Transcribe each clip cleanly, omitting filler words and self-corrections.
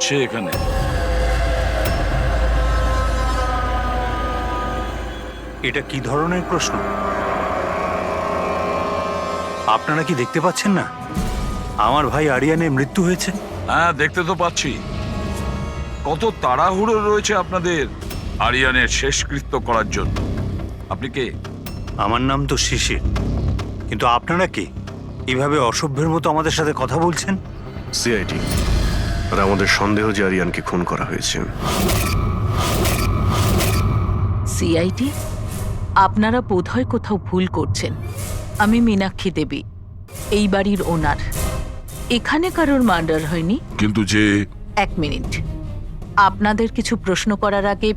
হচ্ছে এখানে? এটা কি ধরনের প্রশ্ন? আপনারা কি দেখতে পাচ্ছেন না আমার ভাই আরিয়ানের মৃত্যু হয়েছে? হ্যাঁ, দেখতে তো পাচ্ছি। কত তাড়াহুড়ো রয়েছে আপনাদের আরিয়ানের শেষকৃত্য করার জন্য। আপনি কে? আমার নাম তো শিশির, কিন্তু আপনারা কি এভাবে অসভ্যের মতো আমাদের সাথে কথা বলছেন? সিআইডি, আর আমাদের সন্দেহ যে আরিয়ানকে খুন করা হয়েছে। সিআইডি, আপনারা বোধহয় কোথাও ভুল করছেন। আমি মীনাক্ষী দেবী, এই বাড়ির ওনার। এখানে কারোর মার্ডার হয়নি। কিন্তু যে এক মিনিট, আপনাদের কিছু প্রশ্ন করার আগে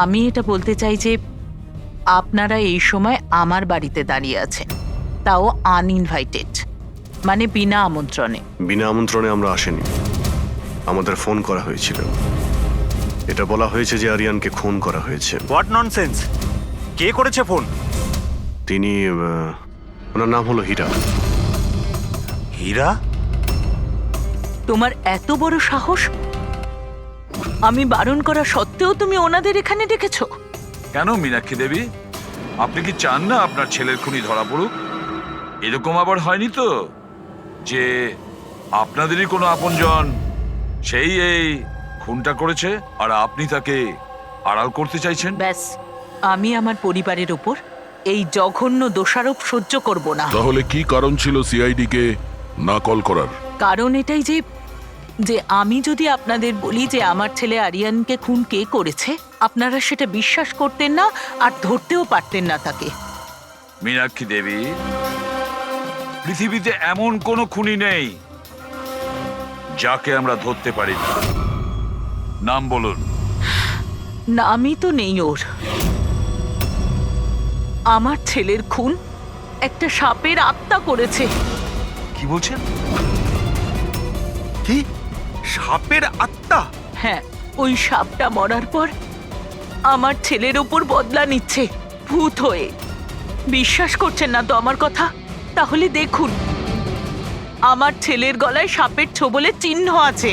আমি এটা বলতে চাই যে আপনারা এই সময় আমার বাড়িতে দাঁড়িয়ে আছেন, তাও আনইনভাইটেড, মানে বিনা আমন্ত্রণে। বিনা আমন্ত্রণে আমরা আসেনি, আমাদের ফোন করা হয়েছিল। এটা বলা হয়েছে যে আরিয়ানকে খুন করা হয়েছে। What nonsense! কে করেছে ফোন? তিনি ওনার নাম হলো হীরা। হীরা? তোমার এত বড় সাহস! আমি বারণ করা সত্ত্বেও তুমি ওনাদের এখানে ডেকেছো? কেন মীনাক্ষী দেবী, আপনি কি চান না আপনার ছেলের খুনি ধরা পড়ুক? এরকম আবার হয়নি তো যে আপনাদেরই কোনো আপনজন সেই এই খুনটা করেছে আর আপনি তাকে আড়াল করতে চাইছেন? ব্যাস, আমি আমার পরিবারের ওপর এই জঘন্য দোষারোপ সহ্য করব না। তাহলে কি কারণ ছিল সিআইডি কে না কল করার? কারণ এটাই যে যে আমি যদি আপনাদের বলি যে আমার ছেলে আরিয়ানকে খুন কে করেছে, আপনারা সেটা বিশ্বাস করতেন না আর ধরতেও পারতেন না তাকে। মীনাক্ষী দেবী, পৃথিবীতে এমন কোনো খুনি নেই যাকে আমরা ধরতে পারি না। নাম বলুন। নামই তো নেই ওর। আমার ছেলের খুন একটা সাপের আত্মা করেছে। কি বলছেন? কি? সাপের আত্মা? হ্যাঁ, ওই সাপটা মরার পর আমার ছেলের ওপর বদলা নিচ্ছে ভূত হয়ে। বিশ্বাস করছেন না তো আমার কথা? তাহলে দেখুন, আমার ছেলের গলায় সাপের ছোবলের চিহ্ন আছে।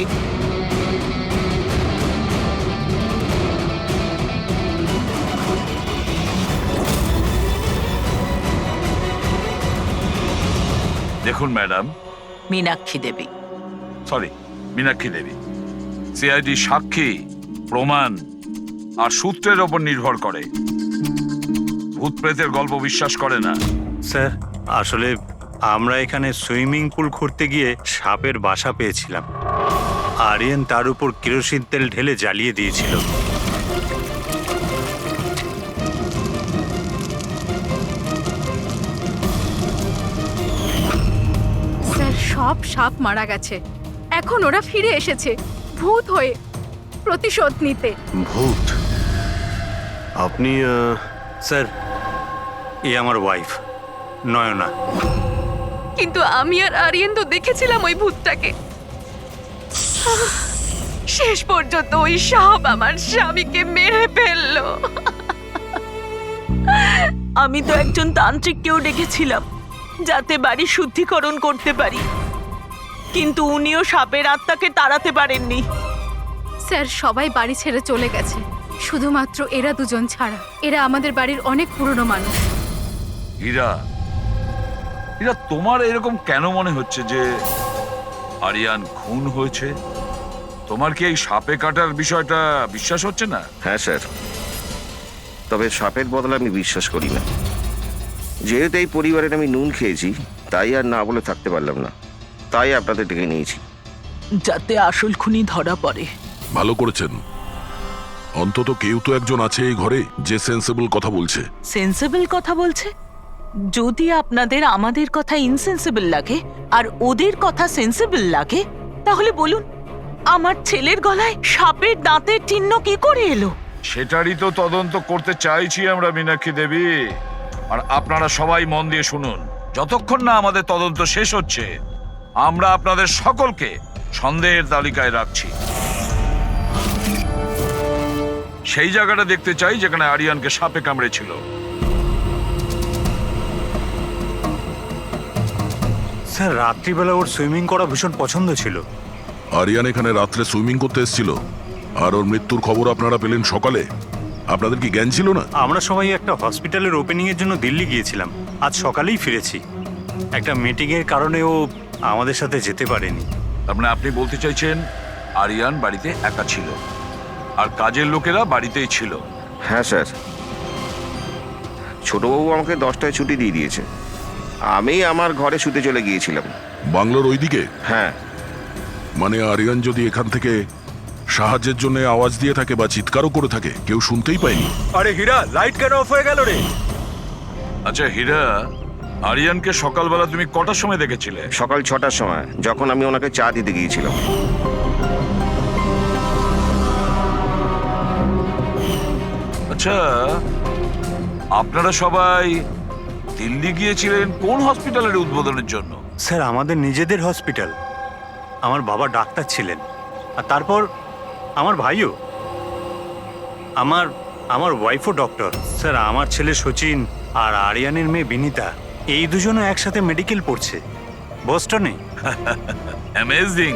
দেখুন ম্যাডাম, মীনাক্ষী দেবী। সরি, মীনাক্ষী দেবী, সিআইডি সাক্ষী, প্রমাণ আর সূত্রের ওপর নির্ভর করে। ভূত প্রেতের গল্প বিশ্বাস করে না। স্যার, আসলে আমরা এখানে সুইমিং পুল খুঁড়তে গিয়ে সাপের বাসা পেয়েছিলাম। আরিয়ান তার উপর কেরোসিন তেল ঢেলে জ্বালিয়ে দিয়েছিল। স্যার, সব সাপ মারা গেছে। এখন ওরা ফিরে এসেছে ভূত হয়ে প্রতিশোধ নিতে। ভূত? আপনি স্যার, এ আমার ওয়াইফ নয়না। কিন্তু আমি আর আরিয়ান তো দেখেছিলাম ওই ভূতটাকে। শেষ পর্যন্ত ওই সাপ আমার স্বামীকে মেরে ফেললো। আমি তো একজন তান্ত্রিককেও ডেকেছিলাম যাতে বাড়ি শুদ্ধিকরণ করতে পারি, কিন্তু উনিও সাপের আত্মাকে তাড়াতে পারেননি। স্যার, সবাই বাড়ি ছেড়ে চলে গেছে, শুধুমাত্র এরা দুজন ছাড়া। এরা আমাদের বাড়ির অনেক পুরনো মানুষ। হীরা, হীরা, তোমার এরকম কেন মনে হচ্ছে যে আরিয়ান খুন হয়েছে? তোমার কি এই সাপে কাটার বিষয়টা বিশ্বাস হচ্ছে না? হ্যাঁ স্যার, তবে সাপের বদলে আমি বিশ্বাস করি না। যেহেতু এই পরিবারের আমি নুন খেয়েছি, তাই আর না বলে থাকতে পারলাম না, তাই আপনাদের ডেকে নিয়েছি। যাতে আসল খুনি ধরা পড়ে। ভালো করেছেন। অন্তত কেউ তো একজন আছে এই ঘরে যে সেন্সেবল কথা বলছে। সেন্সিবল কথা বলছে? যদি আপনাদের আমাদের কথা ইনসেন্সিবল লাগে আর ওদের কথা সেন্সিবল লাগে, তাহলে বলুন আমার ছেলের গলায় সাপের দাঁতের চিহ্ন কি করে এলো? সেটারই তো তদন্ত করতে চাইছি আমরা মীনাক্ষী দেবী। আর আপনারা সবাই মন দিয়ে শুনুন, যতক্ষণ না আমাদের তদন্ত শেষ হচ্ছে আমরা আপনাদের সকলকে সন্দেহের তালিকায় রাখছি। সেই জায়গাটা দেখতে চাই যেখানে আরিয়ানকে সাপে কামড়েছিল। স্যার, রাত্রিবেলা ওর সুইমিং করা ভীষণ পছন্দ ছিল। আরিয়ান এখানে রাত্রে সুইমিং করতে এসেছিল আর ওর মৃত্যুর খবর আপনারা পেলেন সকালে। আপনাদের কি জ্ঞান ছিল না? আমরা সবাই একটা হসপিটালের ওপেনিং এর জন্য দিল্লি গিয়েছিলাম, আজ সকালেই ফিরেছি। একটা মিটিং এর কারণে ও আমাদের সাথে যেতে পারেনি। তার মানে আপনি বলতে চাইছেন আরিয়ান বাড়িতে একা ছিল আর কাজের লোকেরা বাড়িতেই ছিল? হ্যাঁ স্যার, ছোটবাবু আমাকে 10টায় ছুটি দিয়ে দিয়েছে। আমি আমার ঘরে শুতে চলে গিয়েছিলাম। বাংলোর ওইদিকে? হ্যাঁ। মানে আরিয়ান যদি এখান থেকে সাহায্যের জন্য আওয়াজ দিয়ে থাকে বা চিৎকারও করে থাকে, কেউ শুনতেই পায়নি? আরে হীরা, লাইট কেন অফ হয়ে গেল রে? আচ্ছা হীরা, আরিয়ানকে সকালবেলা তুমি কটার সময় দেখেছিলে? সকাল 6টার সময়, যখন আমি ওনাকে চা দিতে গিয়েছিলাম। আচ্ছা, আপনারা সবাই দিল্লি গিয়েছিলেন কোন হসপিটালের উদ্বোধনের জন্য? স্যার, আমাদের নিজেদের হসপিটাল। আমার বাবা ডাক্তার ছিলেন, আর তারপর আমার ভাইও, আমার ওয়াইফও ডক্টর। স্যার, আমার ছেলে সচিন আর আরিয়ানের মেয়ে বিনীতা, এই দুজনও একসাথে মেডিকেল পড়ছে বস্টনে। অ্যামেজিং,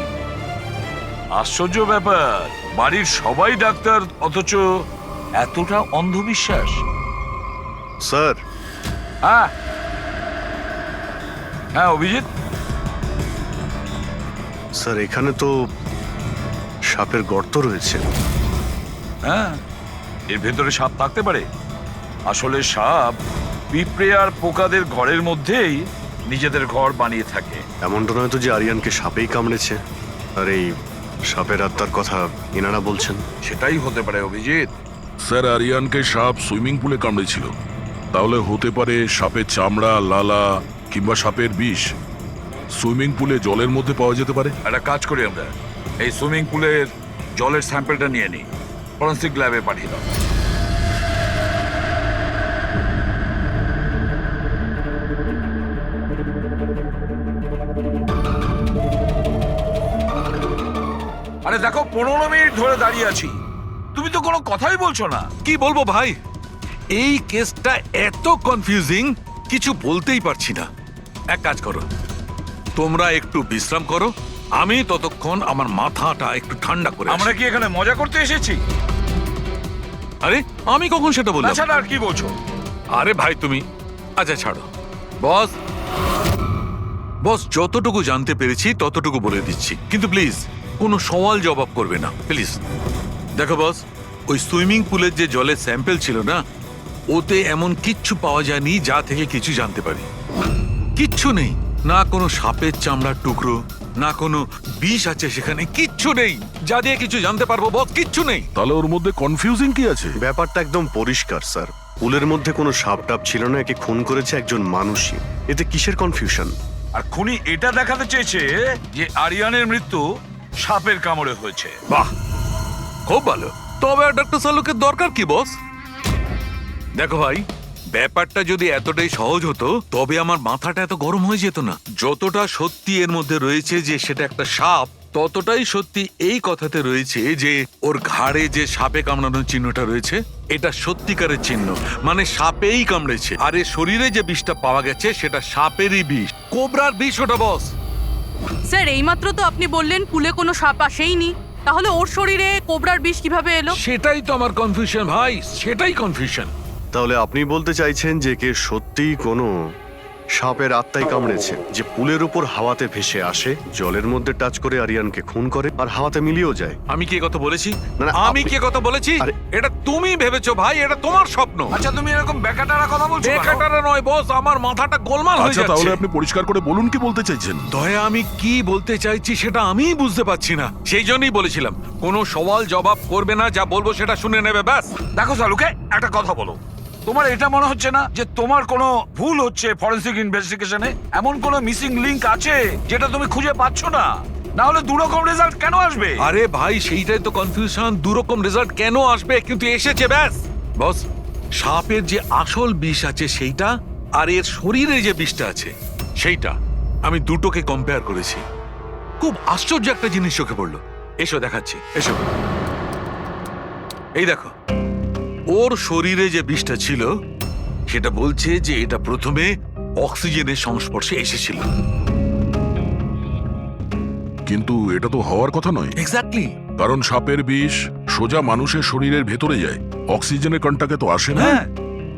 আশ্চর্য ব্যাপার। বাড়ির সবাই ডাক্তার অথচ এতটা অন্ধবিশ্বাস। স্যার, হ্যাঁ হ্যাঁ অভিজিৎ, স্যার এখানে তো সাপের গর্ত রয়েছে। হ্যাঁ এর ভেতরে সাপ থাকতে পারে। আসলে সাপ পিঁপড়ে আর পোকাদের ঘরের মধ্যেই নিজেদের ঘর বানিয়ে থাকে। এমনটা নয় তো যে আরিয়ানকে সাপেই কামড়েছে আর এই সাপের আত্মার কথা এনারা বলছেন? সেটাই হতে পারে অভিজিৎ। স্যার, আরিয়ানকে সাপ সুইমিং পুলে কামড়েছিল, তাহলে হতে পারে সাপের চামড়া, লালা কিংবা সাপের বিষ সুইমিং পুলে জলের মধ্যে পাওয়া যেতে পারে। একটা কাজ করি আমরা, এই সুইমিং পুলের জলের স্যাম্পলটা নিয়ে নিই, ফরেন্সিক ল্যাবে পাঠিয়ে দাও। আরে দেখো, 15 মিনিট ধরে দাঁড়িয়ে আছি, তুমি তো কোনো কথাই বলছো না। কি বলবো ভাই, এই কেসটা এত কনফিউজিং, কিছু বলতেই পারছি না। এক কাজ করো, তোমরা একটু বিশ্রাম করো, আমি ততক্ষণ আমার মাথাটা একটু ঠান্ডা করে আমরা কি এখানে মজা করতে এসেছি? আরে আমি কখন সেটা বললাম? তাছাড়া আর কি বলছো? আরে ভাই তুমি, আচ্ছা ছাড়ো। বস, বস যতটুকু জানতে পেরেছি ততটুকু বলে দিচ্ছি, কিন্তু প্লিজ কোনো সওয়াল জবাব করবে না প্লিজ। দেখো বস, ওই সুইমিং পুলের যে জলের স্যাম্পল ছিল না, ওতে এমন কিচ্ছু পাওয়া যায়নি যা থেকে কিছু জানতে পারি। কিচ্ছু নেই, না কোনো সাপের চামড়ার টুকরো, না কোনো বিষ আছে সেখানে, কিচ্ছু নেই যা দিয়ে কিছু জানতে পারবো বস, কিচ্ছু নেই। তাহলে ওর মধ্যে কনফিউজিং কি আছে? ব্যাপারটা একদম পরিষ্কার স্যার, পুলের মধ্যে কোনো সাপ টাপ ছিল না, একে খুন করেছে একজন মানুষই। এতে কিসের কনফিউশন? আর খুনি এটা দেখাতে চেয়েছে যে আরিয়ানের মৃত্যু সাপের কামড়ে হয়েছে। বাহ, খুব ভালো। তবে ডক্টর সালুকের দরকার কি বস? দেখো ভাই, ব্যাপারটা যদি এতটাই সহজ হতো তবে আমার মাথাটা এত গরম হয়ে যেত না। যতটা সত্যি এর মধ্যে রয়েছে যে সেটা একটা সাপ, ততটাই সত্যি এই কথাতে রয়েছে যে ওর ঘাড়ে যে সাপে কামড়ানোর চিহ্নটা রয়েছে, এটা সত্যিকারের চিহ্ন, মানে সাপেই কামড়েছে। আর এর শরীরে যে বিষটা পাওয়া গেছে সেটা সাপেরই বিষ, কোবরার বিষ ওটা বস। স্যার, এইমাত্র তো আপনি বললেন পুলে কোনো সাপ আসেইনি, তাহলে ওর শরীরে কোবরার বিষ কিভাবে এলো? সেটাই তো আমার কনফিউশন ভাই, সেটাই কনফিউশন। তাহলে আপনি বলতে চাইছেন যে কে সত্যিই কোনো সাপের আত্মাই কামড়েছে, যে পুলের উপর হাওয়াতে ভেসে আসে, জলের মধ্যে টাচ করে আরিয়ানকে খুন করে আর হাওয়াতে মিলিয়েও যায়? আমি কি কথা বলেছি? না, না, আমি আপনি- কি কথা বলেছি? আরে- এটা তুমি ভেবেছো ভাই, এটা তোমার স্বপ্ন। আচ্ছা তুমি এরকম বেকাটারা কথা বলছো কেন? বেকাটারা নয় বস, আমার মাথাটা গোলমাল হয়ে আচ্ছা, তাহলে যাচ্ছে। আপনি পরিষ্কার করে বলুন কি বলতে চাইছেন। দয়া, আমি কি বলতে চাইছি সেটা আমিই বুঝতে পারছি না, সেই জন্যই বলেছিলাম কোনো সওয়াল জবাব করবে না, যা বলবো সেটা শুনে নেবে ব্যাস। দেখো সালুকে, একটা কথা বলো, তোমার এটা মনে হচ্ছে না যে তোমার কোনো ভুল হচ্ছে ফরেন্সিক ইনভেস্টিগেশনে? এমন কোনো মিসিং লিংক আছে যেটা তুমি খুঁজে পাচ্ছ না? না হলে দুরকম রেজাল্ট কেন আসবে? আরে ভাই, সেইটাই তো কনফিউশন, দুরকম রেজাল্ট কেন আসবে, কিন্তু এসেছে ব্যাস। বস, সাপের যে আসল বিষ আছে সেইটা, আর এর শরীরে যে বিষটা আছে সেইটা, আমি দুটোকে কম্পেয়ার করেছি। খুব আশ্চর্য একটা জিনিস চোখে পড়লো। এসো দেখাচ্ছি, এসো। এই দেখো, ওর শরীরে যে বিষটা ছিল সেটা বলছে যে এটা প্রথমে অক্সিজেনের সংস্পর্শে এসেছিল, কিন্তু এটা তো হওয়ার কথা নয়, এক্স্যাক্টলি। কারণ সাপের বিষ সোজা মানুষের শরীরের ভেতরে যায়, অক্সিজেনের কন্টাক্টে তো আসে না। হ্যাঁ,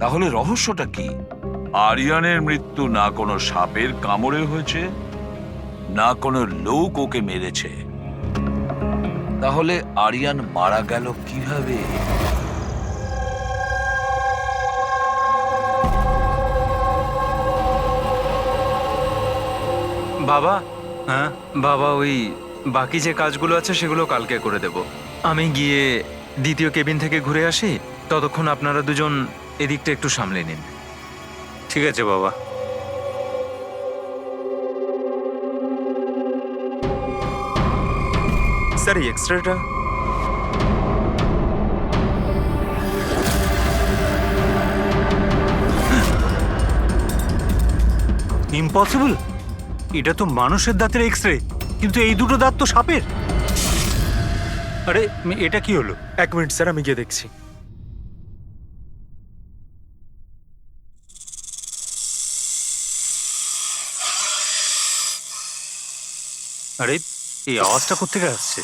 তাহলে রহস্যটা কি? আরিয়ানের মৃত্যু না কোনো সাপের কামড়ে হয়েছে, না কোনো লোক ওকে মেরেছে। তাহলে আরিয়ান মারা গেল কিভাবে? বাবা, হ্যাঁ, বাবা ওই বাকি যে কাজগুলো আছে সেগুলো কালকে করে দেব। আমি গিয়ে দ্বিতীয় কেবিন থেকে ঘুরে আসি, ততক্ষণ আপনারা দুজন এদিকটা একটু সামলে নিন। ঠিক আছে বাবা। স্যার এই এক্সট্রাটা ইম্পসিবল, এটা তো মানুষের দাঁতের এক্স রে, কিন্তু এই দুটো দাঁত তো সাপের। আরে এটা কি হলো? 1 মিনিট স্যার, আমি গিয়ে দেখছি। আরে এই আওয়াজটা কোত্থেকে আসছে?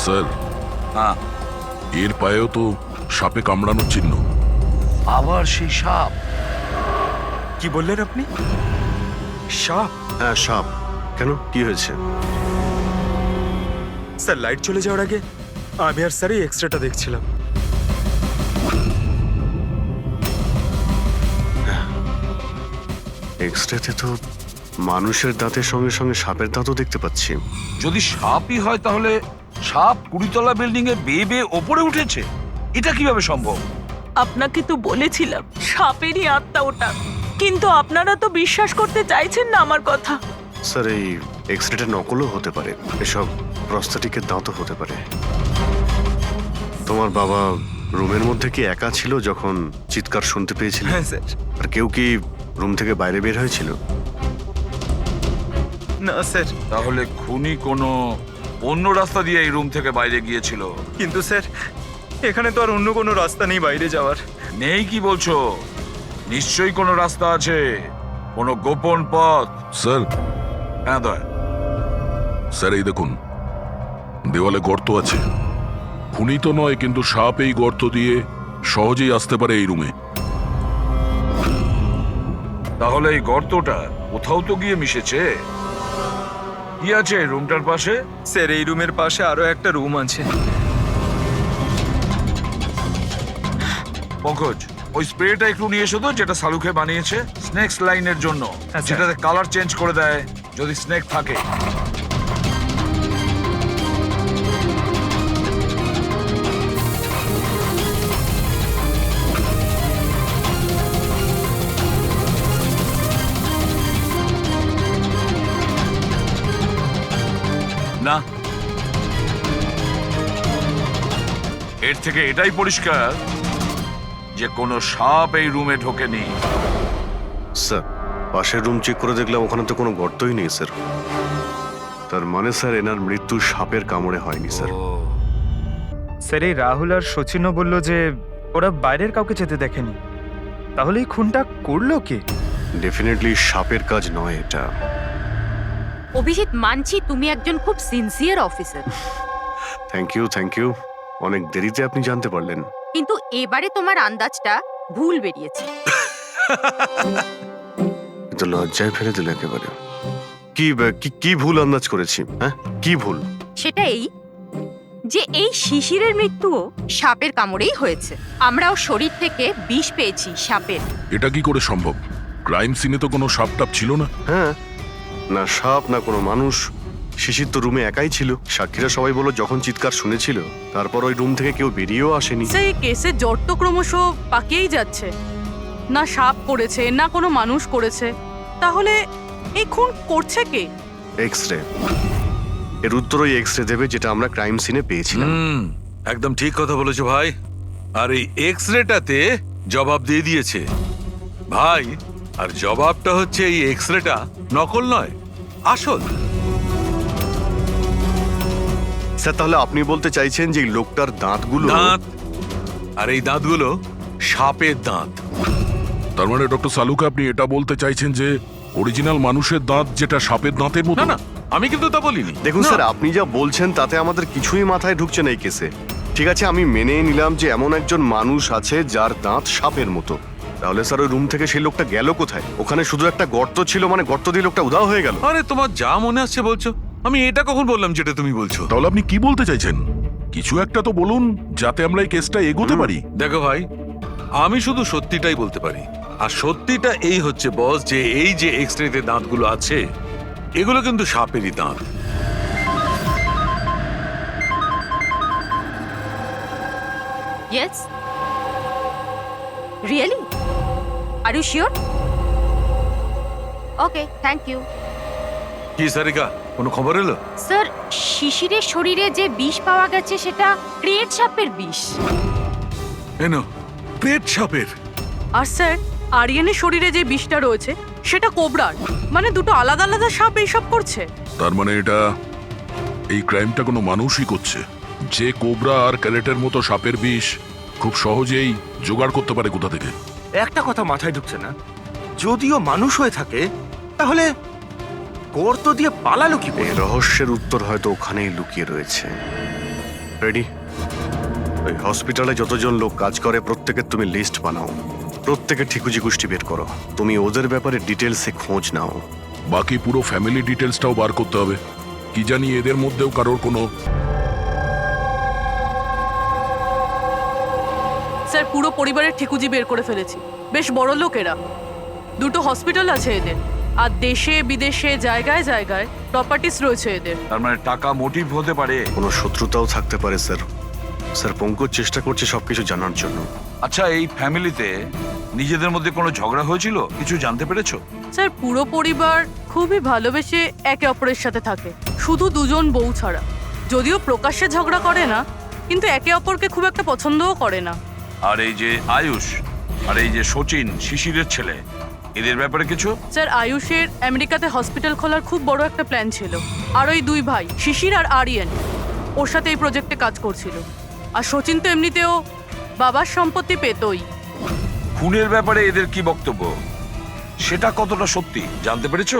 স্যার, হ্যাঁ, এর পায়েও তো সাপে কামড়ানোর চিহ্ন। আবার সেই সাপ? কি বললেন আপনি? সাপ? হ্যাঁ সাপ। কেন, কি হয়েছে? স্যার লাইট চলে যাওয়ার আগে আমি আর স্যার এই এক্সট্রাটা দেখছিলাম। এক্সরেতে তো মানুষের দাঁতের সঙ্গে সঙ্গে সাপের দাঁতও দেখতে পাচ্ছি। যদি সাপই হয় তাহলে সাপ 20 তলা বিল্ডিং এ বেয়ে বেয়ে ওপরে উঠেছে, এটা কিভাবে সম্ভব? আপনাকে তো বলেছিলাম সাপেরই আত্মা ওটা, কিন্তু আপনারা তো বিশ্বাস করতে চাইছেন না আমার কথা। স্যার এই এক্সরেটা নকলও হতে পারে, এসব প্রস্থেটিকের দাঁতও হতে পারে। তোমার বাবা রুমের মধ্যে কি একা ছিল যখন চিৎকার শুনতে পেয়েছিল? হ্যাঁ স্যার। আর কেউ কি রুম থেকে বাইরে বের হয়েছিল? না স্যার, তাহলে খুনি কোনো অন্য রাস্তা দিয়ে এই রুম থেকে বাইরে গিয়েছিল। কিন্তু স্যার এখানে তো আর অন্য কোনো রাস্তা নেই বাইরে যাওয়ার। নেই কি বলছো? নিশ্চয়ই কোনো রাস্তা আছে, কোনো গোপন পথ। স্যার, হ্যাঁ দয়া, স্যার এই দেখুন, দেওয়ালে গর্ত আছে। খুনি তো নয়, কিন্তু সাপ এই গর্ত দিয়ে সহজেই আসতে পারে এই রুমে। তাহলে এই গর্তটা কোথাও তো গিয়ে মিশেছে। কি আছে এই রুমটার পাশে? স্যার এই রুমের পাশে আরো একটা রুম আছে। পঙ্কজ, ওই স্প্রেটা একটু নিয়ে এসো তো, যেটা সালুকে বানিয়েছে স্নেকস লাইনের জন্য, হ্যাঁ, স্যার। যেটাতে কালার চেঞ্জ করে দেয় যদি স্নেক থাকে। না, এর থেকে এটাই পরিষ্কার যে কোনো সাপ এই রুমে ঢোকেনি। স্যার পাশের রুম চেক করে দেখলাম ওখানে তো কোনো গর্তই নেই স্যার। তার মানে স্যার এনার মৃত্যু সাপের কামড়ে হয়নি স্যার। স্যার এই রাহুল আর সচিনও বলল যে ওরা বাইরের কাউকে যেতে দেখেনি, তাহলে এই খুনটা করলো কে? ডেফিনেটলি সাপের কাজ নয় এটা। অভিজিৎ, মানছি তুমি একজন খুব সিনসিয়ার অফিসার, থ্যাংক ইউ। অনেক দেরিতে আপনি জানতে পারলেন। কিন্তু এবারে তোমার আন্দাজটা ভুল বেরিয়েছে। তো লজ্জায় ফেলে দিল একেবারে। কি ভুল আন্দাজ করেছি? হ্যাঁ, কি ভুল? সেটা এই যে এই শিশিরের মৃত্যুও সাপের কামড়েই হয়েছে। আমরাও শরীর থেকে বিষ পেয়েছি সাপের। এটা কি করে সম্ভব? ক্রাইম সিনে তো কোনো সাপ টাপ ছিল না। হ্যাঁ, না সাপ না কোনো মানুষ। শিশির তো রুমে একাই ছিল। সাক্ষীরা সবাই বলল যখন চিৎকার শুনেছিল তারপর ওই রুম থেকে কেউ বেরিয়েও আসেনি। সেই কেসের জট তো ক্রমশ পাকিয়েই যাচ্ছে। না সাপ করেছে, না কোনো মানুষ করেছে। তাহলে এই খুন করছে কে? এক্স-রে। এর উত্তর ওই এক্স-রে দেবে যেটা আমরা ক্রাইম সিনে পেয়েছিলাম। একদম ঠিক কথা বলেছো ভাই। আর এই এক্স রেটাতে জবাব দিয়ে দিয়েছে। ভাই, আর জবাবটা হচ্ছে এই এক্সরেটা নকল নয়, আসল। স্যার তাহলে আপনি বলতে চাইছেন যে এই লোকটার দাঁতগুলো দাঁত, আর এই দাঁতগুলো সাপের দাঁত। তার মানে ডক্টর সালুকা আপনি এটা বলতে চাইছেন যে অরিজিনাল মানুষের দাঁত যেটা সাপের দাঁতের মতো? না না, আমি কিন্তু তা বলিনি। দেখুন না। স্যার, আপনি যা বলছেন তাতে আমাদের কিছুই মাথায় ঢুকছে না এই কেসে। ঠিক আছে, আমি মেনে নিলাম যে এমন একজন মানুষ আছে যার দাঁত সাপের মতো। তাহলে স্যার ওই রুম থেকে সেই লোকটা গেল কোথায়? ওখানে শুধু একটা গর্ত ছিল, মানে গর্ত দিয়ে লোকটা উধাও হয়ে গেল। আরে তোমার যা মনে আসছে বলছো, আমি এটা কখন বললাম যেটা তুমি বলছো? তাহলে আপনি কি বলতে চাইছেন? কিছু একটা তো বলুন যাতে আমরা এই কেসটা এগোতে পারি। দেখো ভাই, আমি শুধু সত্যিটাই বলতে পারি। আর সত্যিটা এই হচ্ছে বস, যে এই যে এক্সরেতে দাঁতগুলো আছে এগুলো কিন্তু সাপেরই দাঁত। Yes, really? Are you sure? Okay, thank you. কি সারিকা, কোনো খবর এলো? স্যার, শিশিরের শরীরে যে বিষ পাওয়া গেছে সেটা ক্রেট সাপের বিষ। এনো, পেট সাপের। আর স্যার, আরিয়ানের শরীরে যে বিষটা রয়েছে সেটা কোবরার। মানে দুটো আলাদা আলাদা সাপ এইসব করছে। তার মানে এটা এই ক্রাইমটা কোনো মানুষই করছে, যে কোবরা আর ক্যারেটের মতো সাপের বিষ খুব সহজেই জোগাড় করতে পারে কোথা থেকে। একটা কথা মাথায় ঢুকছে না, যদিও মানুষ হয়ে থাকে তাহলে গর্ত দিয়ে পালালো কি করে? এই রহস্যের উত্তর হয়তো ওখানেই লুকিয়ে রয়েছে। রেডি? ওই হসপিটালে যতজন লোক কাজ করে প্রত্যেকের তুমি লিস্ট বানাও, প্রত্যেকের ঠিকুজি গোষ্ঠী বের করো। তুমি ওদের ব্যাপারে ডিটেলসে খোঁজ নাও। বাকি পুরো ফ্যামিলি ডিটেলসটাও বার করতে হবে। কি জানি এদের মধ্যেও কারোর কোনো। স্যার, পুরো পরিবারের ঠিকুজি বের করে ফেলেছি। বেশ বড় লোক এরা। দুটো হসপিটাল আছে এদের, আর দেশে বিদেশে জায়গায় জায়গায় প্রপার্টিস রয়েছে এদের। তার মানে টাকা মোটিভ হতে পারে। কোনো শত্রুতাও থাকতে পারে স্যার। স্যার, পঙ্কজ চেষ্টা করছে সবকিছু জানার জন্য। আচ্ছা, এই ফ্যামিলিতে নিজেদের মধ্যে কোনো ঝগড়া হয়েছিল? কিছু জানতে পেরেছো? স্যার, পুরো পরিবার খুবই ভালোবেসে একে অপরের সাথে থাকে, শুধু দুজন বউ ছাড়া। যদিও প্রকাশ্যে ঝগড়া করে না, কিন্তু একে অপরকে খুব একটা পছন্দও করে না। আর এই যে আয়ুষ আর এই যে সচিন, শিশিরের ছেলে, এদের ব্যাপারে কিছু? স্যার, আয়ুষের আমেরিকাতে হসপিটাল খোলার খুব বড় একটা প্ল্যান ছিল। আর ওই দুই ভাই শিশির আর আরিয়ান ওর সাথে এই প্রজেক্টে কাজ করছিল। আর সচিন তো এমনিতেও বাবার সম্পত্তি পেতই। খুনের ব্যাপারে এদের কি বক্তব্য, সেটা কতটা সত্যি জানতে পেরেছো?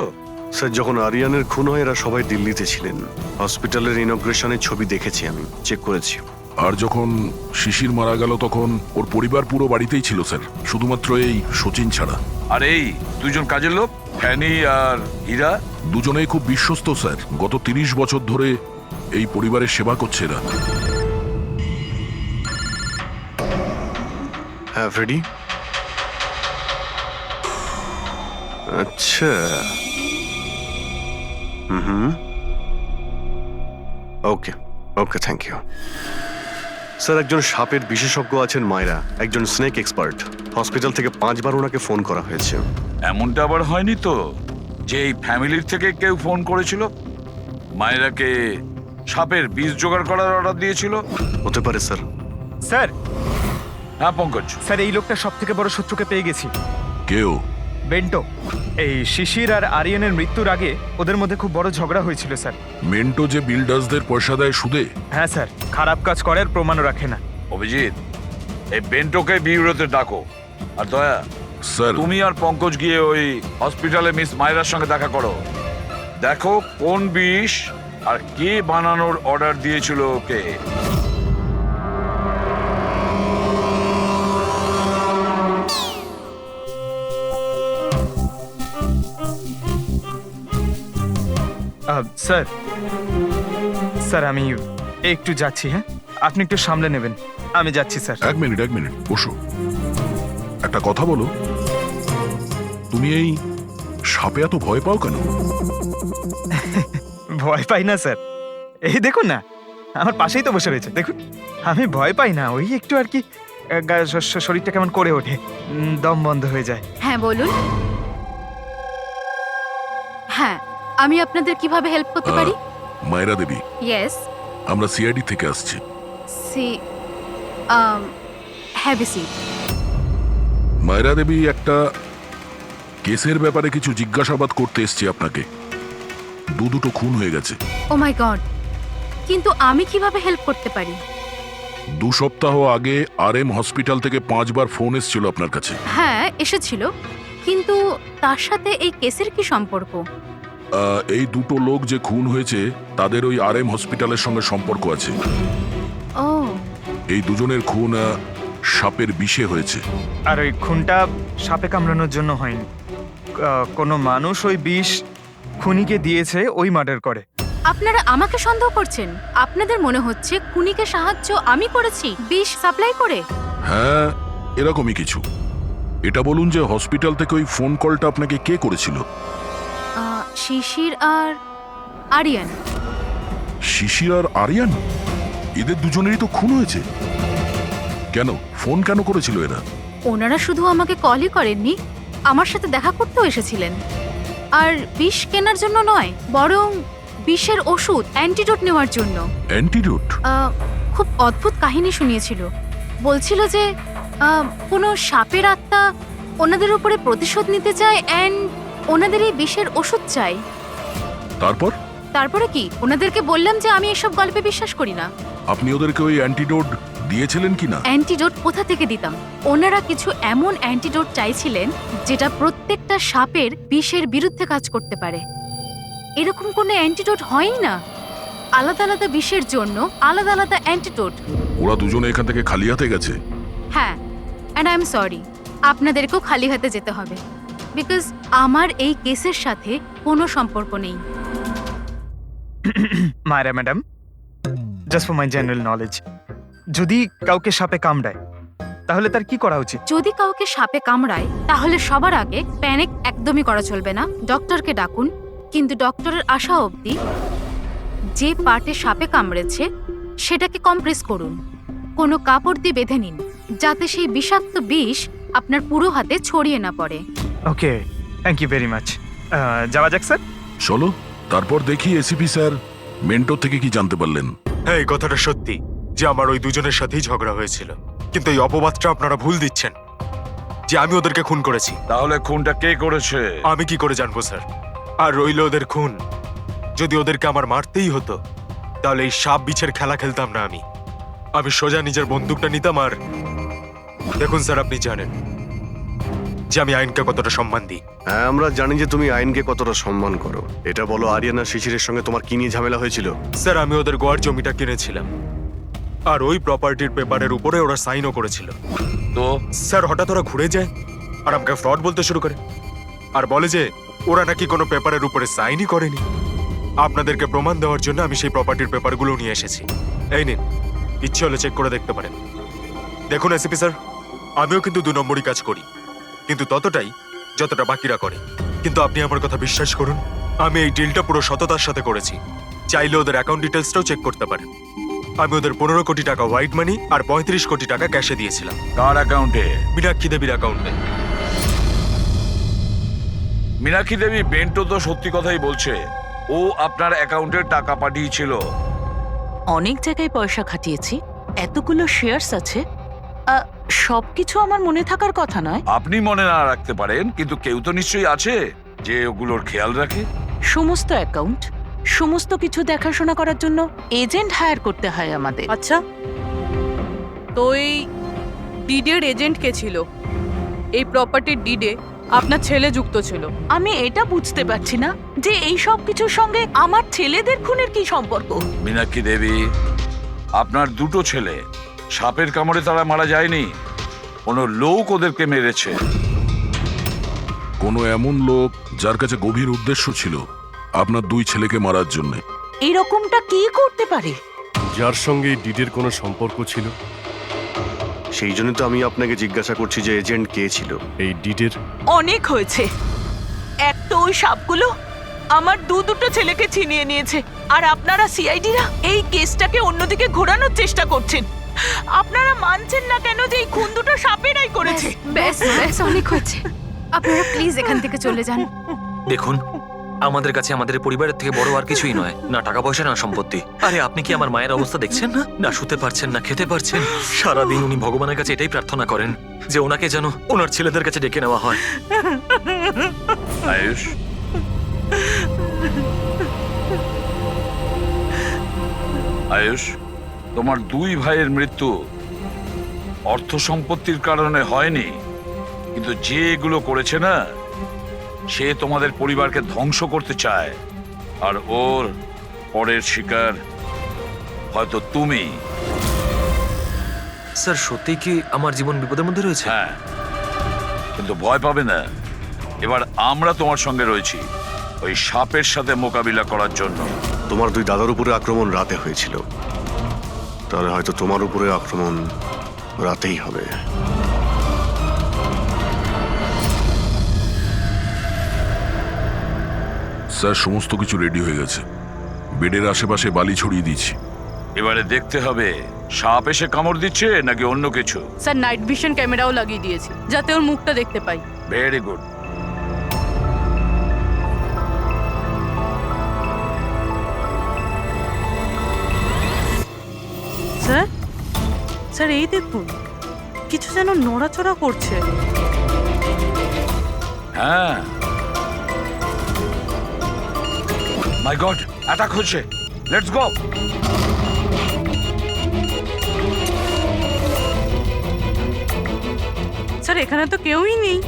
স্যার, যখন আরিয়ানের খুন হয় এরা সবাই দিল্লিতে ছিলেন। হসপিটালের ইনগ্রেশনের ছবি দেখেছি, আমি চেক করেছি। আর যখন শিশির মারা গেল তখন ওর পরিবার পুরো বাড়িতেই ছিল স্যার, শুধুমাত্র এই সচিন ছাড়া। আর এই দুজন কাজের লোক, ফ্যানি আর হীরা, দুজনেই খুব বিশ্বস্ত স্যার। গত 30 বছর ধরে এই পরিবারের সেবা করছে এরা। হ্যাঁ ফ্রেডি। আচ্ছা, হুম, ওকে ওকে, থ্যাংক ইউ স্যার। একজন সাপের বিশেষজ্ঞ আছেন মায়রা, একজন স্নেক এক্সপার্ট। হসপিটাল থেকে 5 বার ওনাকে ফোন করা হয়েছে। এমনটা আবার হয়নি তো যে এই ফ্যামিলির থেকে কেউ ফোন করেছিল মায়েরাকে সাপের বীজ জোগাড় করার অর্ডার দিয়েছিল? হতে পারে স্যার। স্যার, হ্যাঁ পঙ্কজ। স্যার, এই লোকটা সব থেকে বড় শত্রুকে পেয়ে গেছি। কেউ? বেন্টো। এই শিশির আর আরিয়ানের মৃত্যুর আগে ওদের মধ্যে খুব বড় ঝগড়া হয়েছিল স্যার। মেন্টো যে বিল্ডার্সদের পয়সা দেয় সুদে? হ্যাঁ স্যার, খারাপ কাজ করে আর প্রমাণও রাখে না। অভিজিৎ, এই বেন্টোকে বিউরোতে ডাকো। আর দয়া স্যার, তুমি আর পঙ্কজ গিয়ে ওই হসপিটালে মিস মায়রার সঙ্গে দেখা করো। দেখো কোন বিষ আর কে বানানোর অর্ডার দিয়েছিল ওকে। স্যার, স্যার আমি একটু যাচ্ছি। হ্যাঁ, আপনি একটু সামলে নেবেন। আমি যাচ্ছি স্যার। এক মিনিট বসো। একটা কথা বলো, তুমি এই সাপে এত ভয় পাও কেন? ভয় পাই না স্যার, এই দেখুন না, আমার পাশেই তো বসে রয়েছে, দেখুন। আমি ভয় পাই না, ওই একটু আর কি শরীরটা কেমন করে ওঠে, দম বন্ধ হয়ে যায়। হ্যাঁ বলুন। হ্যাঁ, আমি আপনাদের কিভাবে হেল্প করতে পারি? মায়রা দেবী, ইয়েস। আমরা সিআইডি থেকে আসছি। Have a seat. মায়রা দেবী একটা কেসের ব্যাপারে কিছু জিজ্ঞাসাবাদ করতে এসছি আপনাকে। দুটো খুন হয়ে গেছে। ও মাই গড, কিন্তু আমি কিভাবে হেল্প করতে পারি? 2 সপ্তাহ আগে RM হসপিটাল থেকে 5 বার ফোন এসেছিল আপনার কাছে। হ্যাঁ এসেছিল, কিন্তু তার সাথে এই কেসের কি সম্পর্ক? এই দুটো লোক যে খুন হয়েছে তাদের ওই RM হসপিটালের সঙ্গে সম্পর্ক আছে। ও এই দুজনের খুন সাপের বিষে হয়েছে। আর ওই খুনটা সাপে কামড়ানোর জন্য হয়নি। কোনো মানুষ ওই বিষ খুনিকে দিয়েছে ওই মার্ডার করে। আপনারা আমাকে সন্দেহ করছেন? আপনাদের মনে হচ্ছে খুনিকে সাহায্য আমি করেছি বিষ সাপ্লাই করে? হ্যাঁ, এরকমই কিছু। এটা বলুন যে হসপিটাল থেকে ওই ফোন কলটা আপনাকে কে করেছিল? শিশির আর আরিয়ান। শিশির আর আরিয়ান? এদের দুজনেরই তো খুন হয়েছে। কেন ফোন কেন করেছিল এরা? ওনারা শুধু আমাকে কলই করেননি, আমার সাথে দেখা করতেও এসেছিলেন। আর বিষ কেনার জন্য নয়, বরং বিষের ওষুধ অ্যান্টিডোট নেওয়ার জন্য। অ্যান্টিডোট? খুব অদ্ভুত কাহিনী শুনিয়েছিল। বলছিল যে কোনো সাপের আত্মা ওনাদের উপরে প্রতিশোধ নিতে চায় অ্যান্ড ওনাদের এই বিষের ওষুধ চাই। তারপরে কি? ওনাদেরকে বললাম যে আমি এসব গল্পে বিশ্বাস করি না। আপনি ওদেরকে ওই অ্যান্টিডোট দিয়েছিলেন কি না? অ্যান্টিডোট কোথা থেকে দিতাম? ওনারা কিছু এমন অ্যান্টিডোট চাইছিলেন যেটা প্রত্যেকটা সাপের বিষের বিরুদ্ধে কাজ করতে পারে। এরকম কোনো অ্যান্টিডোট হয়ই না। আলাদা আলাদা বিষের জন্য আলাদা আলাদা অ্যান্টিডোট। ওরা দুজনে এখান থেকে খালি হাতে গেছে? হ্যাঁ, অ্যান্ড আই এম সরি, আপনাদেরকেও খালি হাতে যেতে হবে, বিকজ আমার এই কেসের সাথে কোনো সম্পর্ক নেই। মায়েরা madam, just for my general knowledge, যদি কাউকে সাপে কামড়ায় তাহলে তার কি করা উচিত? যদি কাউকে সাপে কামড়ায় তাহলে সবার আগে প্যানিক একদমই করা চলবে না। ডক্টরকে ডাকুন, কিন্তু ডক্টরের আসা অবধি যে পার্টে সাপে কামড়েছে সেটাকে কম্প্রেস করুন। কোনো কাপড় দিয়ে বেঁধে নিন যাতে সেই বিষাক্ত বিষ আপনার পুরো হাতে ছড়িয়ে না পড়ে। ওকে, থ্যাংক ইউ ভেরি মাচ। যাওয়া যাক স্যার। চলো, তারপর দেখি এসিপি স্যার মেন্টর থেকে কি জানতে পারলেন। হ্যাঁ, এই কথাটা সত্যি যে আমার ওই দুজনের সাথেই ঝগড়া হয়েছিল, কিন্তু এই অপবাদটা আপনারা ভুল দিচ্ছেন যে আমি ওদেরকে খুন করেছি। তাহলে খুনটা কে করেছে? আমি কি করে জানবো স্যার? আর রইল ওদের খুন, যদি ওদেরকে আমার মারতেই হতো তাহলে এই সাপ বিছের খেলা খেলতাম না। আমি সোজা নিজের বন্দুকটা নিতাম। আর দেখুন স্যার, আপনি জানেন যে আমি আইনকে কতটা সম্মান দিই। হ্যাঁ, আমরা জানি যে তুমি আইনকে কতটা সম্মান করো। এটা বলো, আরিয়ানা শিশিরের সঙ্গে তোমার কি নিয়ে ঝামেলা হয়েছিল? স্যার, আমি ওদের গোয়ার জমিটা কিনেছিলাম, আর ওই প্রপার্টির পেপারের উপরে ওরা সাইনও করেছিল। তো স্যার, হঠাৎ ওরা ঘুরে যায় আর আমাকে ফ্রড বলতে শুরু করে, আর বলে যে ওরা নাকি কোনো পেপারের উপরে সাইনই করেনি। আপনাদেরকে প্রমাণ দেওয়ার জন্য আমি সেই প্রপার্টির পেপারগুলো নিয়ে এসেছি। এই নিন, ইচ্ছে হলে চেক করে দেখতে পারেন। দেখুন এসিপি স্যার, আমিও কিন্তু 2 নম্বরই কাজ করি, কিন্তু ততটাই যতটা বাকিরা করে। কিন্তু আপনি আমার কথা বিশ্বাস করুন, আমি এই ডিলটা পুরো সততার সাথে করেছি। চাইলে ওদের অ্যাকাউন্ট ডিটেলসটাও চেক করতে পারেন। আমি ওদের 15 কোটি টাকা হোয়াইট মানি আর 35 কোটি টাকা ক্যাশে দিয়েছিলাম। কার অ্যাকাউন্টে? মীনাক্ষী দেবীর অ্যাকাউন্টে। মীনাক্ষী দেবী বেন্টো তো সত্যি কথাই বলছে। ও আপনার অ্যাকাউন্টে টাকা পাঠিয়েছিল। অনেক জায়গায় পয়সা খাটিয়েছি, এতগুলো শেয়ার্স আছে, সবকিছু আমার মনে থাকার কথা নয়। আপনি মনে না রাখতে পারেন, কিন্তু কেউ তো নিশ্চয়ই আছে যে ওগুলোর খেয়াল রাখে। সমস্ত অ্যাকাউন্ট, সমস্ত কিছু দেখাশোনা করার জন্য এজেন্ট হায়ার করতে হয় আমাদের। আচ্ছা, তো এই ডিডের এজেন্ট কে ছিল? এই প্রপার্টির ডিডে আপনার ছেলে যুক্ত ছিল। আমি এটা বুঝতে পারছি না যে এই সব কিছুর সঙ্গে আমার ছেলেদের খুনের কি সম্পর্ক। মীনাক্ষী দেবী, আপনার 2টো ছেলে সাপের কামড়ে তারা মারা যায়নি, কোনো লোক ওদেরকে মেরেছে। কোনো এমন লোক যার কাছে গভীর উদ্দেশ্য ছিল আপনার 2 ছেলেকে মারার জন্য। এরকমটা কি করতে পারে? যার সঙ্গে এই ডিডের কোনো সম্পর্ক ছিল। সেই জন্য তো আমি আপনাকে জিজ্ঞাসা করছি যে এজেন্ট কে ছিল এই ডিডের। অনেক হয়েছে। এক তো ওই সাপগুলো আমার দুটো ছেলেকে ছিনিয়ে নিয়েছে, আর আপনারা সিআইডিরা এই কেসটাকে অন্যদিকে ঘোরানোর চেষ্টা করছেন। আপনারা মানছেন না কেন যে এই খুন দুটো সাপেরাই করেছে? ব্যাস ব্যাস, অনেক হয়েছে। আপনারা প্লিজ এখান থেকে চলে যান। দেখুন, আমাদের কাছে আমাদের পরিবারের থেকে বড় আর কিছুই নয়, না টাকা পয়সা না সম্পত্তি। আরে আপনি কি আমার মায়ের অবস্থা দেখছেন না? না শুতে পারছেন না খেতে পারছেন। সারাদিন উনি ভগবানের কাছে এটাই প্রার্থনা করেন যে ওনাকে যেন ওনার ছেলেদের কাছে ডেকে নেওয়া হয়। আয়ুষ, আয়ুষ, তোমার দুই ভাইয়ের মৃত্যু অর্থ সম্পত্তির কারণে হয়নি, কিন্তু যে এগুলো করেছে না, সে তোমাদের পরিবারকে ধ্বংস করতে চায়। আর ওর পরের শিকার হয়তো তুমি। স্যার সত্যি কি আমার জীবন বিপদের মধ্যে রয়েছে? হ্যাঁ, কিন্তু ভয় পাবে না। এবার আমরা তোমার সঙ্গে রয়েছি ওই সাপের সাথে মোকাবিলা করার জন্য। তোমার দুই দাদার উপরে আক্রমণ রাতে হয়েছিল, তাহলে হয়তো তোমার উপরে আক্রমণ রাতেই হবে। স্যার সমস্ত কিছু রেডি হয়ে গেছে, বেডের আশেপাশে বালি ছড়িয়ে দিচ্ছি। এবারে দেখতে হবে সাপ এসে কামড় দিচ্ছে নাকি অন্য কিছু। স্যার নাইট ভিশন ক্যামেরাও লাগিয়ে দিয়েছি যাতে ওর মুখটা দেখতে পাই। Very good. স্যার, স্যার এই দেখুন, কিছু যেন নড়াচড়া করছে। হ্যাঁ, মাই গড, অ্যাটাক হচ্ছে। Let's go. স্যার এখানে তো কেউই নেই।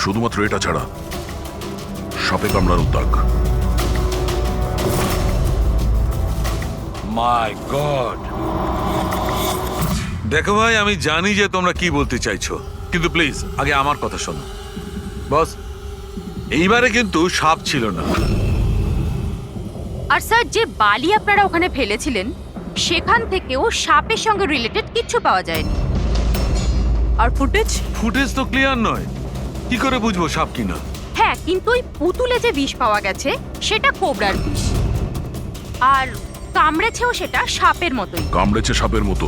শুধুমাত্র এটা ছাড়া সাপে কামড়ানোর দাগ। মাই গড। দেখো ভাই, আমি জানি যে তোমরা কি বলতে চাইছো, কিন্তু প্লিজ আগে আমার কথা শোনো। বস, এইবারে কিন্তু সাপ ছিল না। আর স্যার যে বালি আপনারা ওখানে ফেলেছিলেন সেখান থেকেও সাপের সঙ্গে রিলেটেড কিছু পাওয়া যায়নি। আর ফুটেজ? ফুটেজ তো ক্লিয়ার নয়, কি করে বুঝবো সাপ কিনা? হ্যাঁ, কিন্তু ওই পুতুলে যে বিষ পাওয়া গেছে সেটা কোবরার বিষ, আর কামড়েছেও সেটা সাপের মতোই। কামড়েছে সাপের মতো,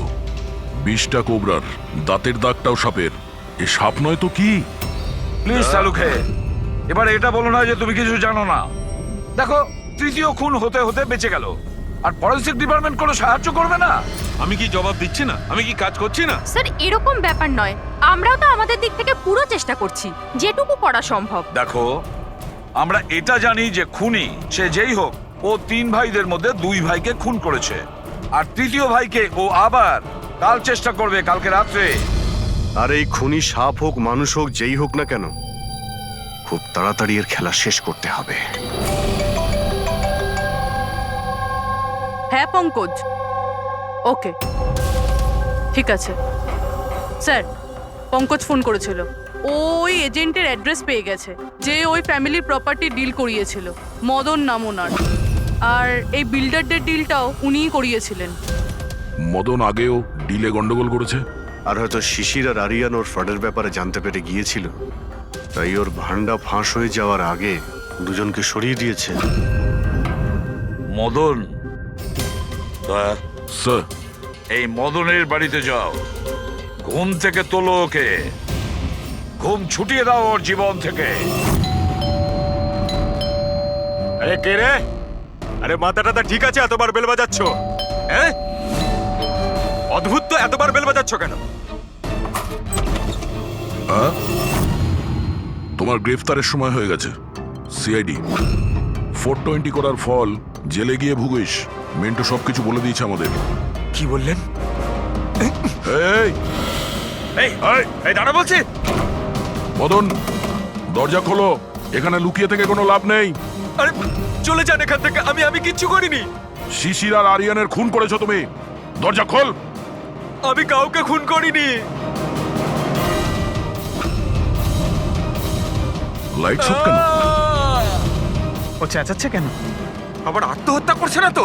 বিষটা কোবরার, দাঁতের দাগটাও সাপের। এ সাপ নয় তো কি? প্লিজ শালুখে, এবার এটা বলো না যে তুমি কিছু জানো না। দেখো, তৃতীয় খুন হতে হতে বেঁচে গেল, আর ফরেনসিক ডিপার্টমেন্ট কোনো সাহায্য করবে না। আমি কি জবাব দিচ্ছি না? আমি কি কাজ করছি না? স্যার এরকম ব্যাপার নয়, আমরাও তো আমাদের দিক থেকে পুরো চেষ্টা করছি যেটুকু করা সম্ভব। দেখো, আমরা এটা জানি যে খুনি সে যেই হোক, ও তিন ভাইদের মধ্যে দুই ভাইকে খুন করেছে, আর তৃতীয় ভাইকে ও আবার কাল চেষ্টা করবে, কালকে রাত্রে। আর এই খুনি সাপ হোক মানুষ হোক যেই হোক না কেন, খুব তাড়াতাড়ি এর খেলা শেষ করতে হবে। হ্যাঁ পঙ্কজ, ওকে ঠিক আছে। স্যার পঙ্কজ ফোন করেছিল, ওই এজেন্টের অ্যাড্রেস পেয়ে গেছে যে ওই ফ্যামিলির প্রপার্টি ডিল করিয়েছিল। মদন নাম ওনার, আর এই বিল্ডারদের ডিলটাও উনিই করিয়েছিলেন। মদন আগেও ডিলে গন্ডগোল করেছে, আর হয়তো শিশির আর আরিয়ান ওর ফ্রডের ব্যাপারে জানতে পেরে গিয়েছিল, তাই ওর ভান্ডা ফাঁস হয়ে যাওয়ার আগে দুজনকে সরিয়ে দিয়েছে। মদন, স্যার এই মদনের বাড়িতে যাও, ঘুম থেকে তোলো ওকে, ঘুম ছুটিয়ে দাও ওর জীবন থেকে। আরে কে রে? আরে মাথাটা ঠিক আছে, এতবার বেল বাজাচ্ছ? হ্যাঁ, অদ্ভুত তো, এতবার বেল বাজাচ্ছ কেন? তোমার গ্রেফতারের সময় হয়ে গেছে। সিআইডি 420 করার ফল জেলে গিয়ে ভুগিস। মেন্টু সবকিছু বলে দিয়েছে আমাদের। কি বললেন? এই এই এই দাঁড়া বলছি। মদন, দরজা খোলো, এখানে লুকিয়ে থেকে কোনো লাভ নেই। আরে চলে যান এখান থেকে, আমি কিচ্ছু করিনি। শিশির আর আরিয়ানের খুন করেছো তুমি, দরজা খোল। আমি কাউকে খুন করিনি। লাইট সব কেন? ও চেঁচাচ্ছে কেন? আবার আত্মহত্যা করছে না তো?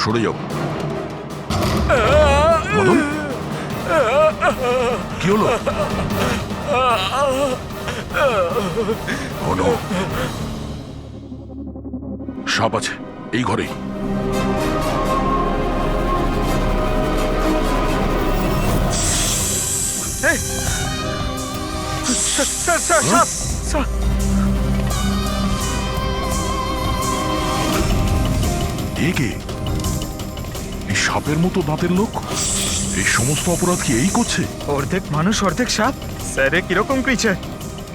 সরে যাও। মদন, কি হলো? Oh no! সাপ আছে এই ঘরেই। স্যার সাপ স্যার এ কে? এই সাপের মতো দাঁতের লোক? এই সমস্ত অপরাধ কি এই করছে? অর্ধেক মানুষ অর্ধেক সাপ স্যার এ কিরকম ক্রিচার?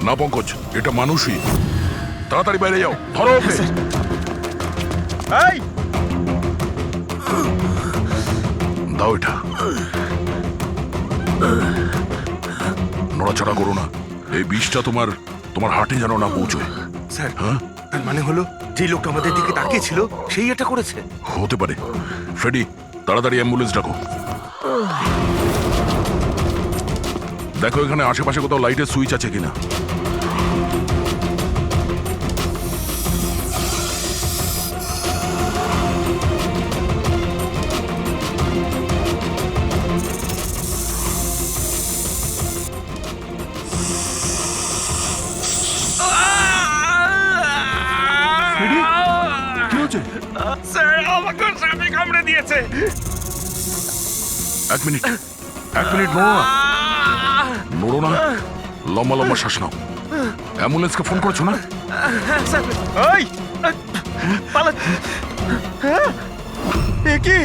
না পঙ্কজ, এটা মানুষই। তাড়াতাড়ি বাইরে যাও, ধরো ওকে। এই দাও এটা। নড়াচড়া করো না, এই বিষটা তোমার তোমার হার্টে যেন না পৌঁছয়। স্যার, হ্যাঁ, তার মানে হলো যে লোকটা আমাদের দিকে তাকিয়েছিল সেই এটা করেছে। হতে পারে। ফ্রেডি, তাড়াতাড়ি অ্যাম্বুলেন্স ডাকো। দেখো এখানে আশেপাশে কোথাও লাইটের সুইচ আছে কিনা। কি হচ্ছে? স্যার আমাকে সাপে কামড়ে দিয়েছে। এক মিনিট নড়ো না, নড়ো না, লম্বা লম্বা শ্বাস নাও। অ্যাম্বুলেন্সকে ফোন করেছো না? স্যার ওই পালা হ্যাঁ এ কি?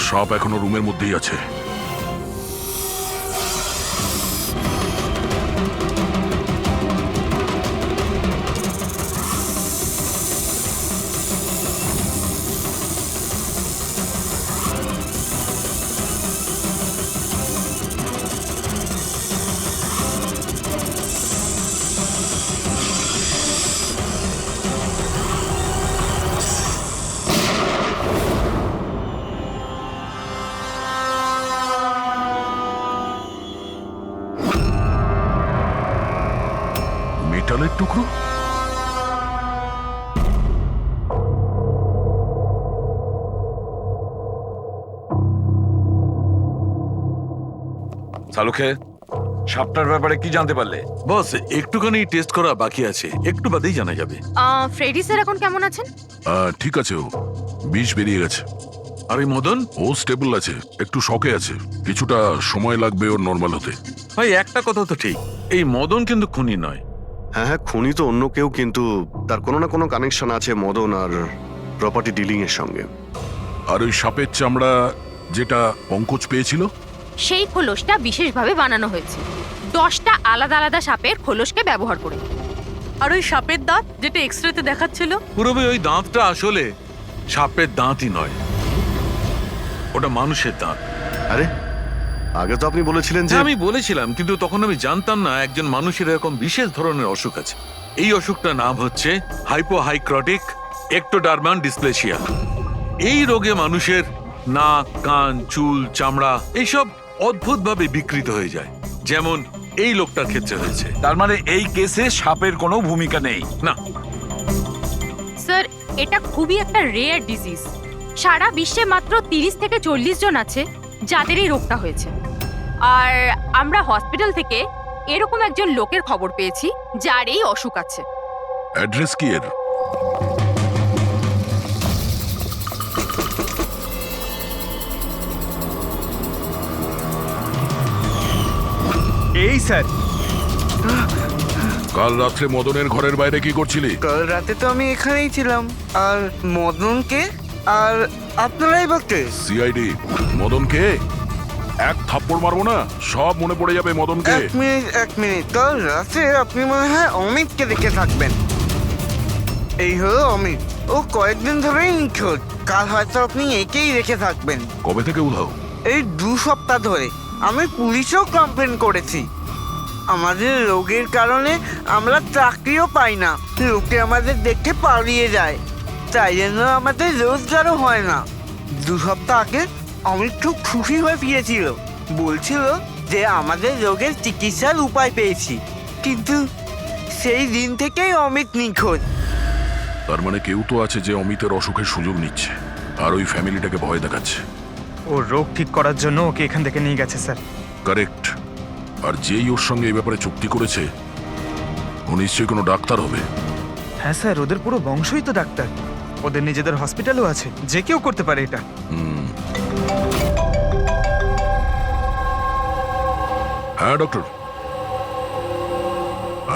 সাপ এখনো রুমের মধ্যেই আছে। মেটালের টুকরো? সালুখে, সাপটার ব্যাপারে কি জানতে পারলে? বস, একটুখানি টেস্ট করা বাকি আছে, একটু বাদেই জানা যাবে। ফ্রেডি স্যার এখন কেমন আছেন? ঠিক আছে, ও বিষ বেরিয়ে গেছে। আর এই মদন? ও স্টেবল আছে, একটু শকে আছে, কিছুটা সময় লাগবে ওর নর্মাল হতে। ভাই একটা কথা তো ঠিক, এই মদন কিন্তু খুনি নয়। হ্যাঁ হ্যাঁ, খুনি তো অন্য কেউ, কিন্তু তার কোনো না কোনো কানেকশন আছে মদন আর প্রপার্টি ডিলিং এর সঙ্গে। আর ওই সাপের চামড়া যেটা পঙ্কজ পেয়েছিল, সেই খোলসটা বিশেষভাবে বানানো হয়েছে 10টা আলাদা আলাদা সাপের খোলসকে ব্যবহার করে। আর ওই সাপের দাঁত যেটা এক্সরেতে দেখাচ্ছিল, পুরোপুরি ওই দাঁতটা আসলে সাপের দাঁতই নয়, ওটা মানুষের দাঁত। আরে আগে তো আপনি বলেছিলেন যে আমি বলেছিলাম, কিন্তু তখন আমি জানতাম না একজন মানুষের এরকম বিশেষ ধরনের অসুখ আছে। এই অসুখটার নাম হচ্ছে হাইপোহাইক্রটিক একটোডার্মান ডিসপ্লেসিয়া। এই রোগে মানুষের নাক, কান, চুল, চামড়া এইসব অদ্ভুতভাবে বিকৃত হয়ে যায়, যেমন এই লোকটার ক্ষেত্রে হয়েছে। তার মানে এই কেসে সাপের কোনো ভূমিকা নেই? না স্যার, এটা খুবই একটা রেয়ার ডিজিজ। সারা বিশ্বে মাত্র 30 থেকে 40 জন আছে যাদের এই রোগটা হয়েছে। আর আমরা হসপিটাল থেকে এরকম একজন লোকের খবর পেয়েছি যার এই অসুখ আছে। অ্যাড্রেস কি এর? এই স্যার, কাল রাত্রে মদনের ঘরের বাইরে কি করছিলি? কাল রাতে তো আমি এখানেই ছিলাম। আর মদনকে আর আপনারাই বলতে সিআইডি। মদনকে এক থাপ্পড় মারবো না, সব মনে পড়ে যাবে মদনকে। এক মিনিট কাল রাতে আপনি মনে হয় অমিতকে দেখে থাকবেন। এই হলো অমিত, ও কয়েকদিন ধরেই নিখোঁজ। কাল হয়তো আপনি একেই রেখে থাকবেন। কবে থেকে উধাও? এই 2 সপ্তাহ ধরে। আমি পুলিশেও কমপ্লেন করেছি। আমাদের রোগের কারণে আমরা চাকরিও পাই না, লোকে আমাদের দেখে পালিয়ে যায়, তাই জন্য আমাদের রোজগারও হয় না। 2 সপ্তাহ আগে অমিত খুব খুশি হয়ে ফিরেছিল, বলছিল যে আমাদের রোগের চিকিৎসার উপায় পেয়েছি, কিন্তু সেই দিন থেকেই অমিত নিখোঁজ। তার মানে কেউ তো আছে যে অমিতের অসুখের সুযোগ নিচ্ছে আর ওই ফ্যামিলিটাকে ভয় দেখাচ্ছে। ও রোগ ঠিক করার জন্য ওকে এখান থেকে নিয়ে গেছে স্যার। কারেক্ট। আর যেই ওর সঙ্গে এই ব্যাপারে চুক্তি করেছে ও নিশ্চয়ই কোনো ডাক্তার হবে। হ্যাঁ স্যার, ওদের পুরো বংশই তো ডাক্তার। ওদের নিজেদের হসপিটালও আছে, যে কেউ করতে পারে এটা। হ্যাঁ ডক্টর।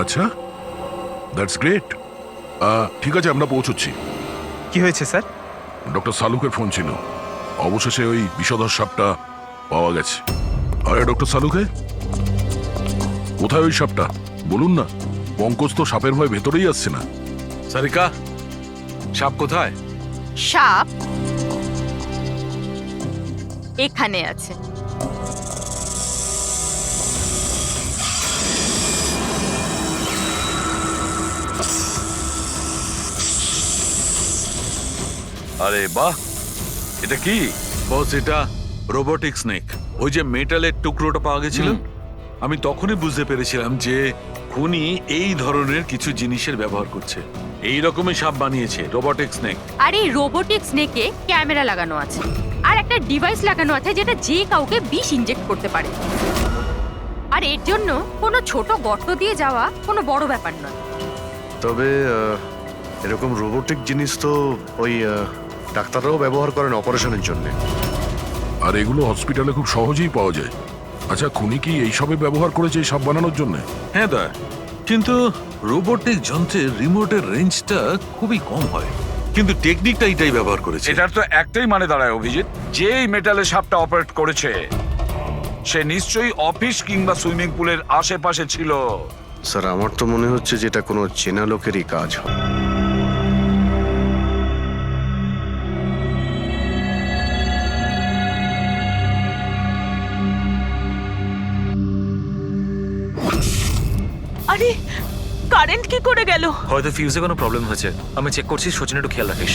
আচ্ছা, দ্যাটস গ্রেট। ঠিক আছে, আমরা পৌঁছচ্ছি। কি হয়েছে স্যার? ডক্টর সালুকের ফোন ছিল, অবশেষে ওই বিষধর সাপটা পাওয়া গেছে। আরে ডক্টর সালুকে, কোথায় ওই সাপটা বলুন না? পঙ্কজ তো সাপের ভয় ভেতরেই আসছে না। সারিকা, সাপ কোথায়? সাপ এখানে আছে। আরে বাহ, এটা কি? বস, এটা রোবোটিক স্নেক। ওই যে মেটালের টুকরোটা পাওয়া গেছিল, আমি তখনই বুঝতে পেরেছিলাম যে খুনি এই ধরনের কিছু জিনিসের ব্যবহার করছে। এই রকমই সাপ বানিয়েছে, রোবোটিক স্নেক। আর এই রোবোটিক স্নেকে ক্যামেরা লাগানো আছে আর একটা ডিভাইস লাগানো আছে যেটা যে কাউকে বিষ ইনজেক্ট করতে পারে। আর এর জন্য কোনো ছোট গর্ত দিয়ে যাওয়া কোনো বড় ব্যাপার নয়। তবে এরকম রোবোটিক জিনিস তো ওই ডাক্তাররাও ব্যবহার করেন অপারেশনের জন্য। আর এগুলো হসপিটালে খুব সহজেই পাওয়া যায়। আচ্ছা, খুনি কি এইসবে ব্যবহার করেছে এই সাপ বানানোর জন্য? হ্যাঁ দা, কিন্তু রোবোটিক যন্ত্রের রিমোটের রেঞ্জটা খুবই কম হয়, কিন্তু টেকনিকটা এটাই ব্যবহার করেছে। এটার তো একটাই মানে দাঁড়ায় অভিজিৎ, যে এই মেটালের সাপটা অপারেট করেছে সে নিশ্চয়ই অফিস কিংবা সুইমিং পুলের আশেপাশে ছিল। স্যার, আমার তো মনে হচ্ছে যে এটা কোনো চেনা লোকেরই কাজ। আরে কারেন্ট কি করে গেল? হয়তো ফিউজে কোনো প্রবলেম হয়েছে। আমি চেক করছি, সচিন একটু খেয়াল রাখিস।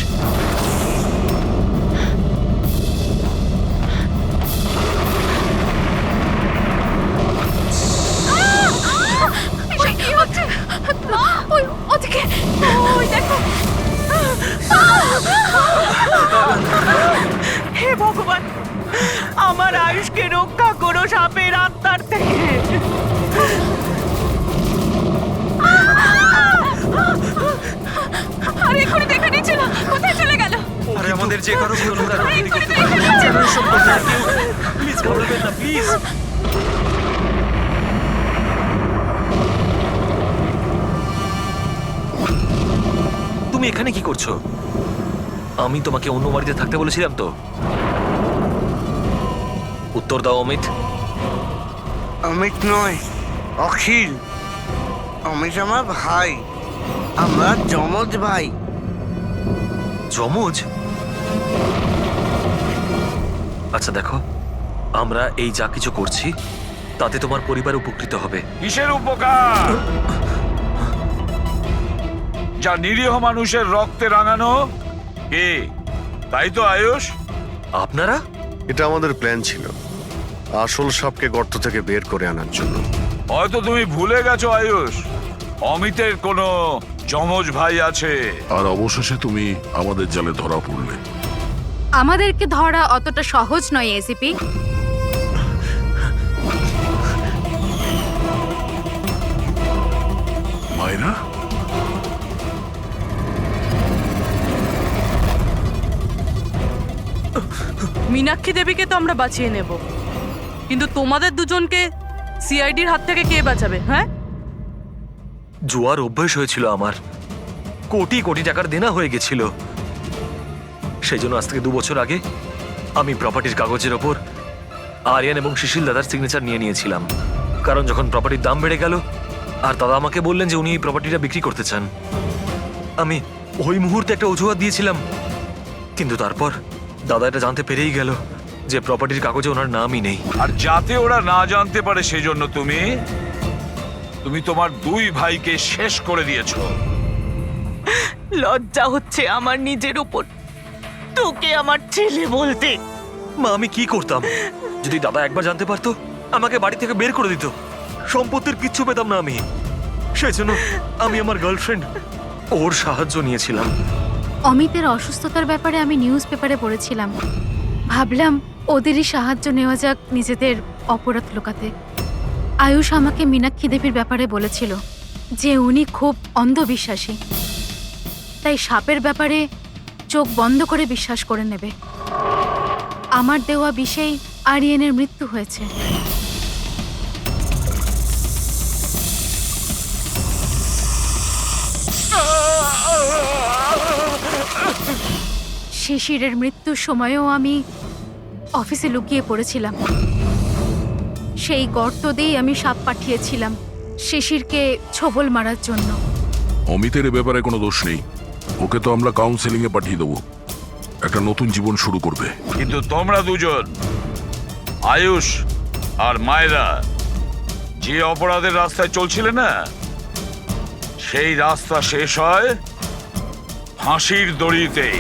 হে ভগবান, আমার আয়ুষকে রক্ষা করো সাপের আত্মার থেকে। আরে এক্ষুনি দেখে নিচ্ছিল, কোথায় চলে গেল? আরে আমাদের যে কারো প্লিজ বলবেন না, প্লিজ। তুমি এখানে কি করছো? আমি তোমাকে অন্য বাড়িতে থাকতে বলেছিলাম তো। উত্তর দাও অমিত। অমিত নয়, অখিল। অমিত আমার ভাই, আমরা যমজ ভাই। যমজ? আচ্ছা দেখো, আমরা এই যা কিছু করছি তাতে তোমার পরিবার উপকৃত হবে। কিসের উপকার? যা নিরীহ মানুষের রক্তে রাঙানো। কে? তাই তো আয়ুষ? আপনারা? এটা আমাদের প্ল্যান ছিল, আসল সাপকে গর্ত থেকে বের করে আনার জন্য। হয়তো তুমি ভুলে গেছো আয়ুষ, অমিতের কোনো যমজ ভাই আছে। আর অবশেষে তুমি আমাদের জালে ধরা পড়লে। আমাদেরকে ধরা অতটা সহজ নয় এসিপি। মায়েরা, মীনাক্ষী দেবীকে তো আমরা বাঁচিয়ে নেব, কিন্তু তোমাদের দুজনকে সিআইডির হাত থেকে কে বাঁচাবে? হ্যাঁ, জুয়ার অভ্যাস হয়েছিল আমার, কোটি কোটি টাকার দেনা হয়ে গেছিল। সেই জন্য আজ থেকে 2 বছর আগে আমি প্রপার্টির কাগজের ওপর আরিয়ান এবং সুশীল দাদার সিগনেচার নিয়ে নিয়েছিলাম। কারণ যখন প্রপার্টির দাম বেড়ে গেল আর দাদা আমাকে বললেন যে উনি এই প্রপার্টিটা বিক্রি করতে চান, আমি ওই মুহূর্তে একটা অজুহাত দিয়েছিলাম। কিন্তু তারপর দাদা এটা জানতে পেরেই গেল যে প্রপার্টির কাগজে ওনার নামই নেই। আর যাতে ওরা না জানতে পারে সেজন্য তুমি তোমার 2 ভাইকে শেষ করে দিয়েছো। লজ্জা হচ্ছে আমার নিজের উপর, তোকে আমার ছেলে বলতে। মা, আমি কি করতাম? যদি দাদা একবার জানতে পারতো আমাকে বাড়ি থেকে বের করে দিত, সম্পত্তির কিচ্ছু পেতাম না আমি। সেই জন্য আমি আমার গার্লফ্রেন্ড ওর সাহায্য নিয়েছিলাম। অমিতের অসুস্থতার ব্যাপারে আমি নিউজ পেপারে পড়েছিলাম, ভাবলাম ওদেরই সাহায্য নেওয়া যাক নিজেদের অপরাধ লুকাতে। আয়ুষ আমাকে মীনাক্ষী দেবীর ব্যাপারে বলেছিল, যে উনি খুব অন্ধবিশ্বাসী, তাই সাপের ব্যাপারে চোখ বন্ধ করে বিশ্বাস করে নেবে। আমার দেওয়া বিষেই আরিয়ানের মৃত্যু হয়েছে। শিশিরের মৃত্যুর সময়ও আমি অফিসে লুকিয়ে পড়েছিলাম। সেই গর্ত দিয়েই আমি সাপ পাঠিয়েছিলাম শিশিরকে ছোবল মারার জন্য। অমিতের এ ব্যাপারে কোনো দোষ নেই, ওকে তো আমরা কাউন্সেলিং এ পাঠিয়ে দেবো, একটা নতুন জীবন শুরু করবে। কিন্তু তোমরা দুজন, আয়ুষ আর মায়রা, যে অপরাধের রাস্তায় চলছিলে না, সেই রাস্তা শেষ হয় ফাঁসির দড়িতেই।